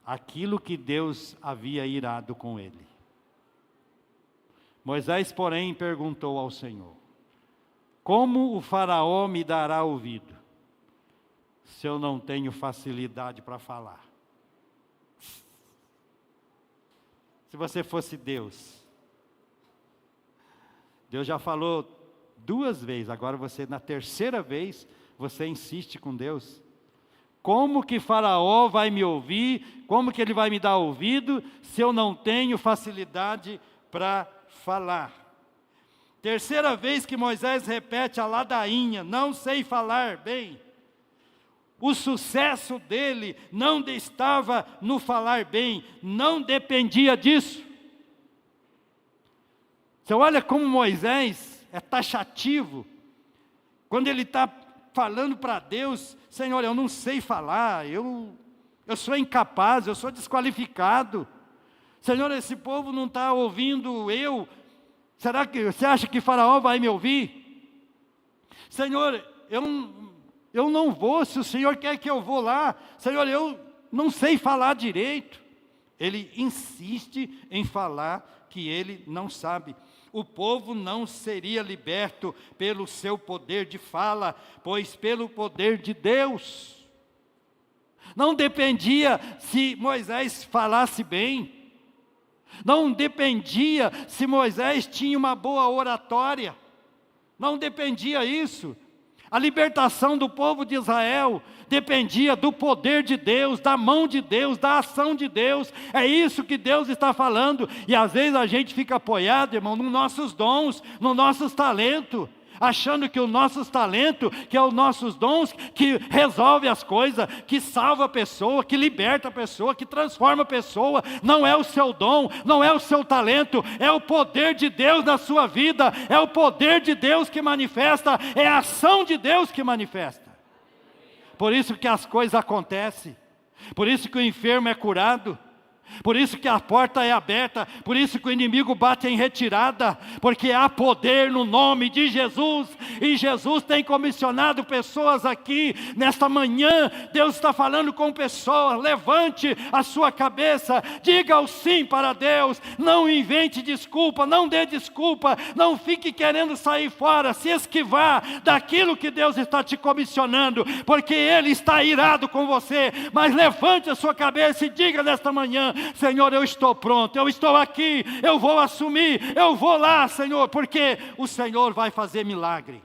aquilo que Deus havia irado com ele. Moisés, porém, perguntou ao Senhor, como o Faraó me dará ouvido, se eu não tenho facilidade para falar? Se você fosse Deus, Deus já falou 2 vezes, agora você, na terceira vez, você insiste com Deus. Como que Faraó vai me ouvir, como que ele vai me dar ouvido, se eu não tenho facilidade para falar? Terceira vez que Moisés repete a ladainha, não sei falar bem. O sucesso dele não estava no falar bem, não dependia disso. Você olha como Moisés é taxativo, quando ele está falando para Deus, Senhor, eu não sei falar, eu sou incapaz, eu sou desqualificado. Senhor, esse povo não está ouvindo eu. Será que você acha que Faraó vai me ouvir? Senhor, eu não vou, se o Senhor quer que eu vou lá. Senhor, eu não sei falar direito. Ele insiste em falar que ele não sabe. O povo não seria liberto pelo seu poder de fala, pois pelo poder de Deus. Não dependia se Moisés falasse bem. Não dependia se Moisés tinha uma boa oratória. Não dependia isso. A libertação do povo de Israel dependia do poder de Deus, da mão de Deus, da ação de Deus. É isso que Deus está falando. E às vezes a gente fica apoiado, irmão, nos nossos dons, nos nossos talentos. achando que os nossos talentos, que os nossos dons, que resolve as coisas, que salva a pessoa, que liberta a pessoa, que transforma a pessoa. Não é o seu dom, não é o seu talento, é o poder de Deus na sua vida, é o poder de Deus que manifesta, é a ação de Deus que manifesta. Por isso que as coisas acontecem, por isso que o enfermo é curado, por isso que a porta é aberta, por isso que o inimigo bate em retirada, porque há poder no nome de Jesus, e Jesus tem comissionado pessoas aqui, nesta manhã, Deus está falando com pessoas. Levante a sua cabeça, diga o sim para Deus, não invente desculpa, não dê desculpa, não fique querendo sair fora, se esquivar daquilo que Deus está te comissionando, porque Ele está irado com você. Mas levante a sua cabeça e diga nesta manhã: Senhor, eu estou pronto, eu estou aqui, eu vou assumir, eu vou lá, Senhor, porque o Senhor vai fazer milagre.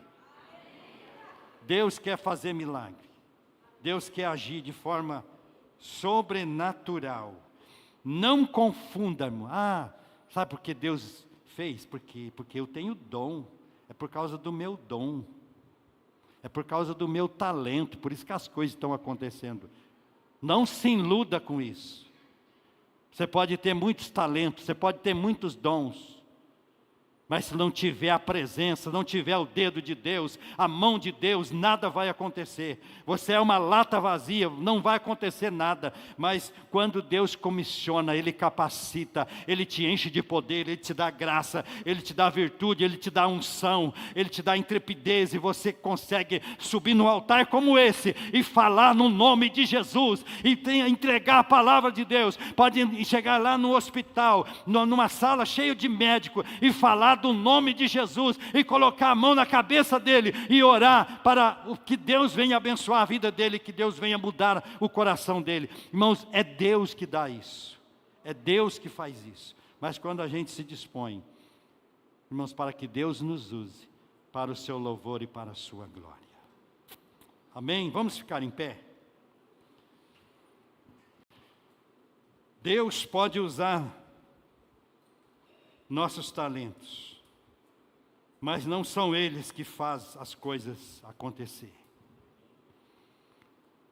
Deus quer fazer milagre, Deus quer agir de forma sobrenatural. Não confunda, irmão. Sabe por que Deus fez? Porque eu tenho dom, é por causa do meu dom, é por causa do meu talento, por isso que as coisas estão acontecendo. Não se iluda com isso. Você pode ter muitos talentos, você pode ter muitos dons, mas se não tiver a presença, não tiver o dedo de Deus, a mão de Deus, nada vai acontecer. Você é uma lata vazia, não vai acontecer nada. Mas quando Deus comissiona, Ele capacita, Ele te enche de poder, Ele te dá graça, Ele te dá virtude, Ele te dá unção, Ele te dá intrepidez, e você consegue subir no altar como esse, e falar no nome de Jesus, e entregar a palavra de Deus. Pode chegar lá no hospital, numa sala cheia de médicos, e falar do nome de Jesus, e colocar a mão na cabeça dele, e orar para que Deus venha abençoar a vida dele, que Deus venha mudar o coração dele. Irmãos, é Deus que dá isso, é Deus que faz isso. Mas quando a gente se dispõe, irmãos, para que Deus nos use, para o seu louvor e para a sua glória. Amém? Vamos ficar em pé? Deus pode usar nossos talentos, mas não são eles que fazem as coisas acontecer,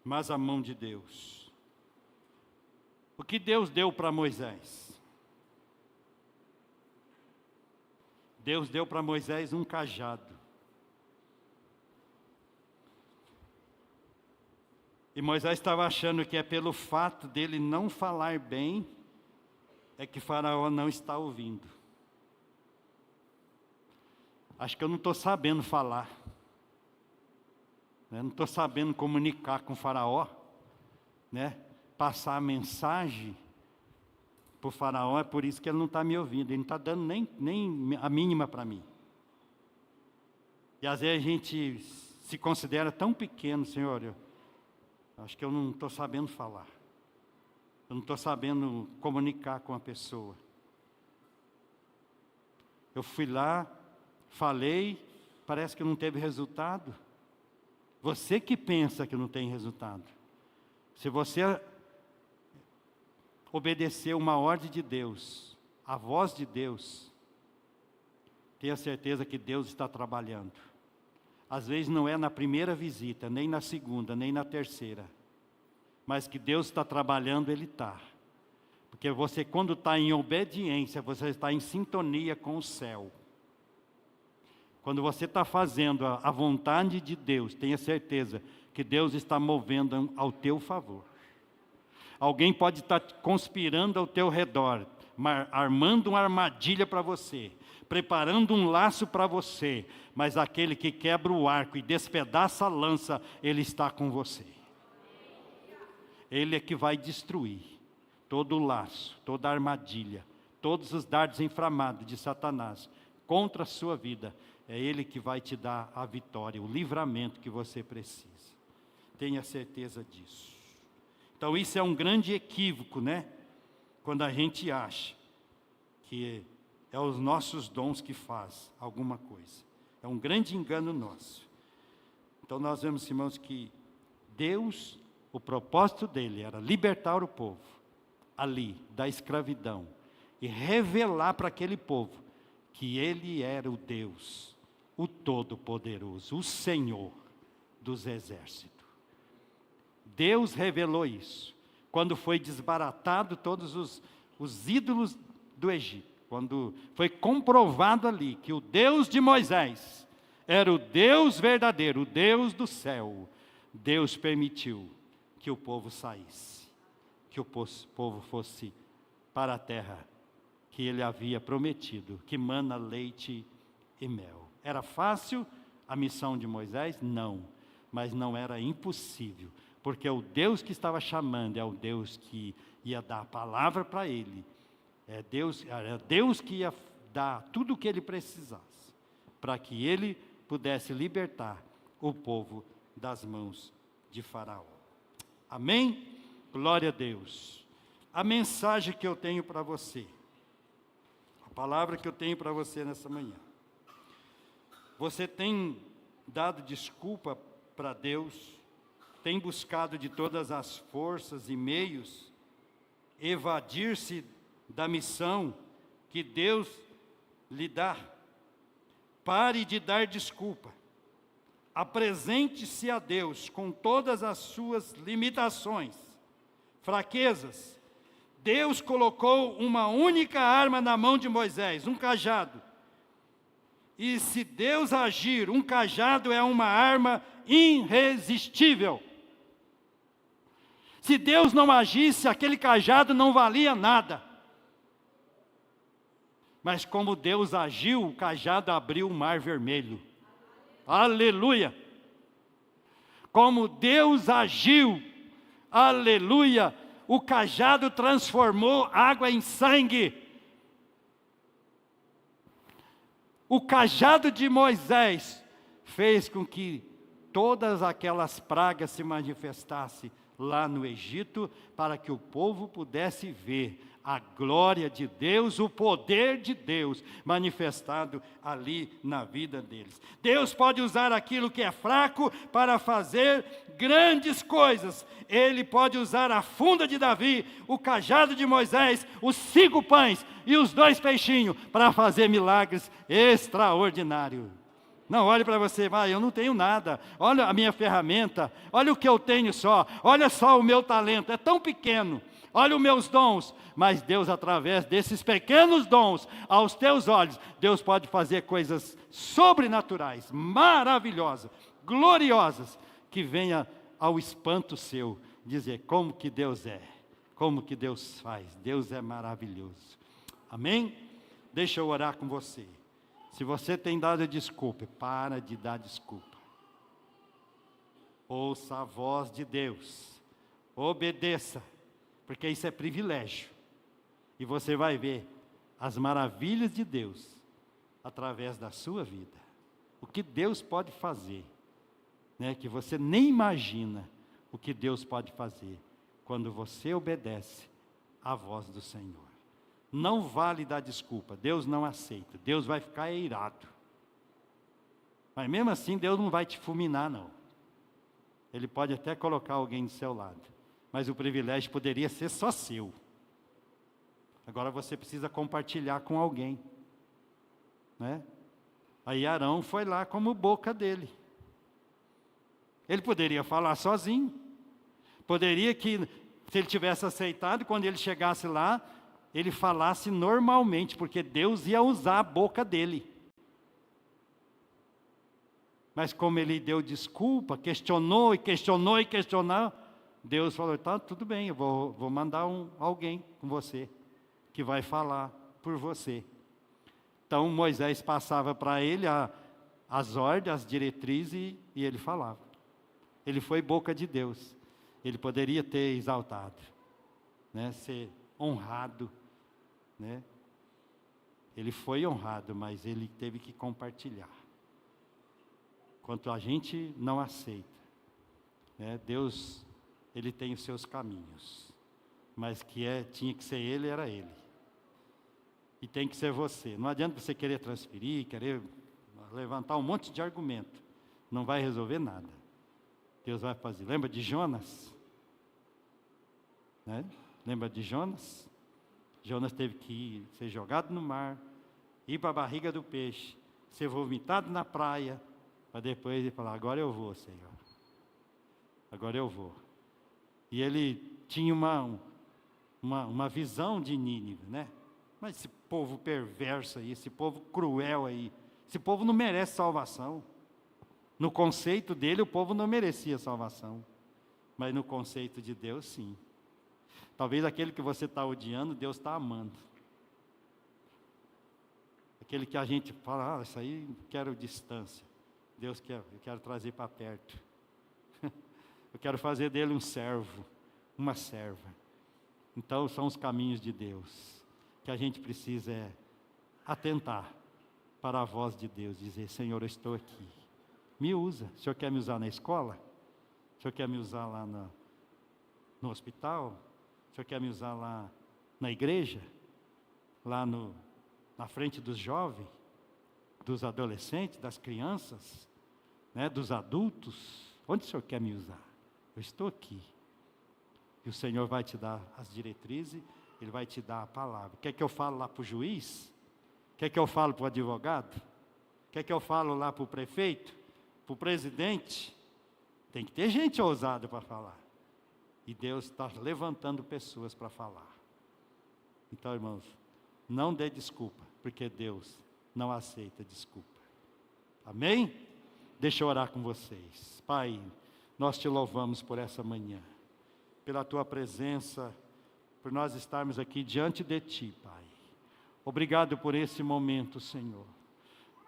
mas a mão de Deus. O que Deus deu para Moisés? Deus deu para Moisés um cajado. E Moisés estava achando que é pelo fato dele não falar bem, é que Faraó não está ouvindo. Acho que eu não estou sabendo falar, né? Não estou sabendo comunicar com o Faraó, né? Passar a mensagem para o Faraó, é por isso que ele não está me ouvindo, ele não está dando nem a mínima para mim. E às vezes a gente se considera tão pequeno: Senhor, eu acho que eu não estou sabendo falar, eu não estou sabendo comunicar com a pessoa. Eu fui lá, falei, parece que não teve resultado. Você que pensa que não tem resultado. Se você obedecer uma ordem de Deus, a voz de Deus, tenha certeza que Deus está trabalhando. Às vezes não é na primeira visita, nem na segunda, nem na terceira, mas que Deus está trabalhando, Ele está. Porque você, quando está em obediência, você está em sintonia com o céu. Quando você está fazendo a vontade de Deus, tenha certeza que Deus está movendo ao teu favor. Alguém pode estar conspirando ao teu redor, armando uma armadilha para você, preparando um laço para você, mas aquele que quebra o arco e despedaça a lança, ele está com você. Ele é que vai destruir todo o laço, toda a armadilha, todos os dardos inflamados de Satanás contra a sua vida. É Ele que vai te dar a vitória, o livramento que você precisa. Tenha certeza disso. Então isso é um grande equívoco, né? Quando a gente acha que é os nossos dons que faz alguma coisa. É um grande engano nosso. Então nós vemos, irmãos, que Deus, o propósito dele era libertar o povo ali da escravidão e revelar para aquele povo que ele era o Deus o Todo-Poderoso, o Senhor dos Exércitos. Deus revelou isso quando foi desbaratado todos os ídolos do Egito. Quando foi comprovado ali que o Deus de Moisés era o Deus verdadeiro, o Deus do céu, Deus permitiu que o povo saísse, que o povo fosse para a terra que ele havia prometido, que mana leite e mel. Era fácil a missão de Moisés? Não, mas não era impossível, porque o Deus que estava chamando é o Deus que ia dar a palavra para ele. Era Deus que ia dar tudo o que ele precisasse, para que ele pudesse libertar o povo das mãos de Faraó. Amém? Glória a Deus. A mensagem que eu tenho para você, a palavra que eu tenho para você nessa manhã. Você tem dado desculpa para Deus, tem buscado de todas as forças e meios evadir-se da missão que Deus lhe dá. Pare de dar desculpa. Apresente-se a Deus com todas as suas limitações, fraquezas. Deus colocou uma única arma na mão de Moisés, um cajado. E se Deus agir, um cajado é uma arma irresistível. Se Deus não agisse, aquele cajado não valia nada. Mas como Deus agiu, o cajado abriu o mar vermelho. Aleluia! Como Deus agiu, aleluia, o cajado transformou água em sangue. O cajado de Moisés fez com que todas aquelas pragas se manifestassem lá no Egito, para que o povo pudesse ver a glória de Deus, o poder de Deus manifestado ali na vida deles. Deus pode usar aquilo que é fraco para fazer grandes coisas. Ele pode usar a funda de Davi, o cajado de Moisés, os 5 pães e os 2 peixinhos para fazer milagres extraordinários. Não, olhe para você, eu não tenho nada, olha a minha ferramenta, olha o que eu tenho só, olha só o meu talento, é tão pequeno, olha os meus dons, mas Deus, através desses pequenos dons, aos teus olhos, Deus pode fazer coisas sobrenaturais, maravilhosas, gloriosas, que venha ao espanto seu, dizer como que Deus é, como que Deus faz, Deus é maravilhoso. Amém? Deixa eu orar com você. Se você tem dado desculpa, para de dar desculpa. Ouça a voz de Deus, obedeça, porque isso é privilégio. E você vai ver as maravilhas de Deus através da sua vida. O que Deus pode fazer, que você nem imagina o que Deus pode fazer quando você obedece à voz do Senhor. Não vale dar desculpa, Deus não aceita, Deus vai ficar irado. Mas mesmo assim, Deus não vai te fulminar, não. Ele pode até colocar alguém do seu lado, mas o privilégio poderia ser só seu. Agora você precisa compartilhar com alguém, Aí Arão foi lá como boca dele. Ele poderia falar sozinho, poderia que, se ele tivesse aceitado, quando ele chegasse lá, ele falasse normalmente, porque Deus ia usar a boca dele. Mas como ele deu desculpa, questionou, Deus falou, tá, tudo bem, eu vou mandar alguém com você, que vai falar por você. Então Moisés passava para ele as ordens, as diretrizes, e ele falava. Ele foi boca de Deus. Ele poderia ter exaltado, ser honrado, Ele foi honrado, mas ele teve que compartilhar. Enquanto a gente não aceita, Deus, Ele tem os seus caminhos, mas tinha que ser Ele, era Ele. E tem que ser você. Não adianta você querer transferir, querer levantar um monte de argumento. Não vai resolver nada. Deus vai fazer. Lembra de Jonas? Lembra de Jonas? Jonas teve que ser jogado no mar, ir para a barriga do peixe, ser vomitado na praia, para depois ele falar, agora eu vou, Senhor. Agora eu vou. E ele tinha uma visão de Nínive, né? Mas esse povo perverso aí, esse povo cruel aí, esse povo não merece salvação. No conceito dele, o povo não merecia salvação. Mas no conceito de Deus, sim. Talvez aquele que você está odiando, Deus está amando. Aquele que a gente fala, isso aí quero distância. Deus quer, eu quero trazer para perto. Eu quero fazer dele um servo, uma serva. Então são os caminhos de Deus, que a gente precisa atentar para a voz de Deus, dizer, Senhor, eu estou aqui. Me usa. O Senhor quer me usar na escola? O Senhor quer me usar lá no hospital? O Senhor quer me usar lá na igreja? Lá na frente dos jovens? Dos adolescentes? Das crianças? Né, dos adultos? Onde o Senhor quer me usar? Eu estou aqui. E o Senhor vai te dar as diretrizes, Ele vai te dar a palavra. Quer que eu fale lá para o juiz? Quer que eu fale para o advogado? Quer que eu fale lá para o prefeito? Para o presidente? Tem que ter gente ousada para falar. E Deus está levantando pessoas para falar. Então, irmãos, não dê desculpa, porque Deus não aceita desculpa. Amém? Deixa eu orar com vocês. Pai, nós te louvamos por essa manhã, pela tua presença, por nós estarmos aqui diante de ti, Pai. Obrigado por esse momento, Senhor.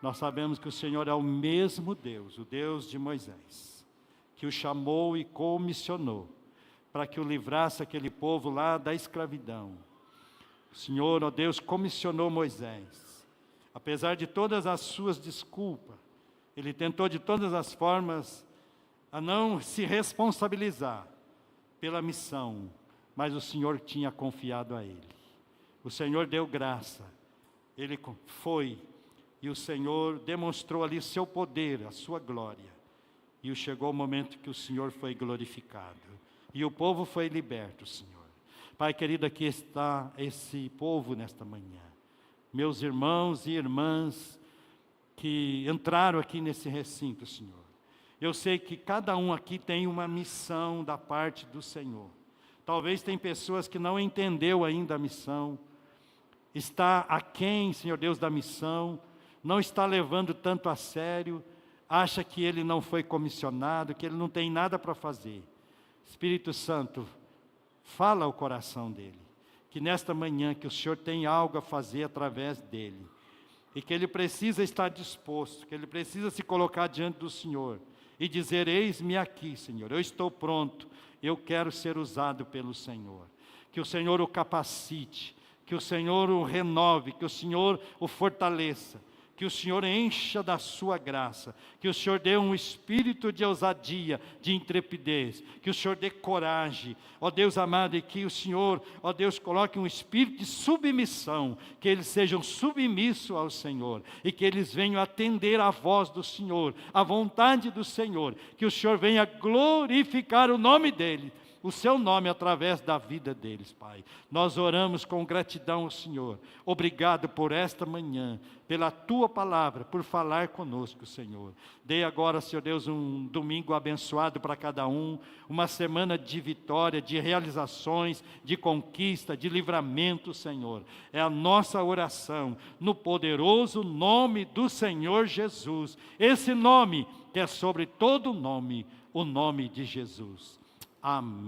Nós sabemos que o Senhor é o mesmo Deus, o Deus de Moisés, que o chamou e comissionou, para que o livrasse aquele povo lá da escravidão. O Senhor, ó Deus, comissionou Moisés. Apesar de todas as suas desculpas, ele tentou de todas as formas a não se responsabilizar pela missão, mas o Senhor tinha confiado a ele. O Senhor deu graça, ele foi, e o Senhor demonstrou ali seu poder, a sua glória. E chegou o momento que o Senhor foi glorificado, e o povo foi liberto, Senhor. Pai querido, aqui está esse povo nesta manhã, meus irmãos e irmãs que entraram aqui nesse recinto, Senhor. Eu sei que cada um aqui tem uma missão da parte do Senhor. Talvez tem pessoas que não entendeu ainda a missão, está aquém, Senhor Deus, da missão, não está levando tanto a sério, acha que ele não foi comissionado, que ele não tem nada para fazer. Espírito Santo, fala ao coração dele, que nesta manhã que o Senhor tem algo a fazer através dele, e que ele precisa estar disposto, que ele precisa se colocar diante do Senhor, e dizer, eis-me aqui, Senhor, eu estou pronto, eu quero ser usado pelo Senhor. Que o Senhor o capacite, que o Senhor o renove, que o Senhor o fortaleça, que o Senhor encha da sua graça, que o Senhor dê um espírito de ousadia, de intrepidez, que o Senhor dê coragem, ó Deus amado, e que o Senhor, ó Deus, coloque um espírito de submissão, que eles sejam submissos ao Senhor, e que eles venham atender à voz do Senhor, à vontade do Senhor, que o Senhor venha glorificar o nome dEle, o seu nome através da vida deles, Pai. Nós oramos com gratidão ao Senhor. Obrigado por esta manhã, pela tua palavra, por falar conosco, Senhor. Dê agora, Senhor Deus, um domingo abençoado para cada um, uma semana de vitória, de realizações, de conquista, de livramento, Senhor. É a nossa oração, no poderoso nome do Senhor Jesus. Esse nome que é sobre todo nome, o nome de Jesus. Amém.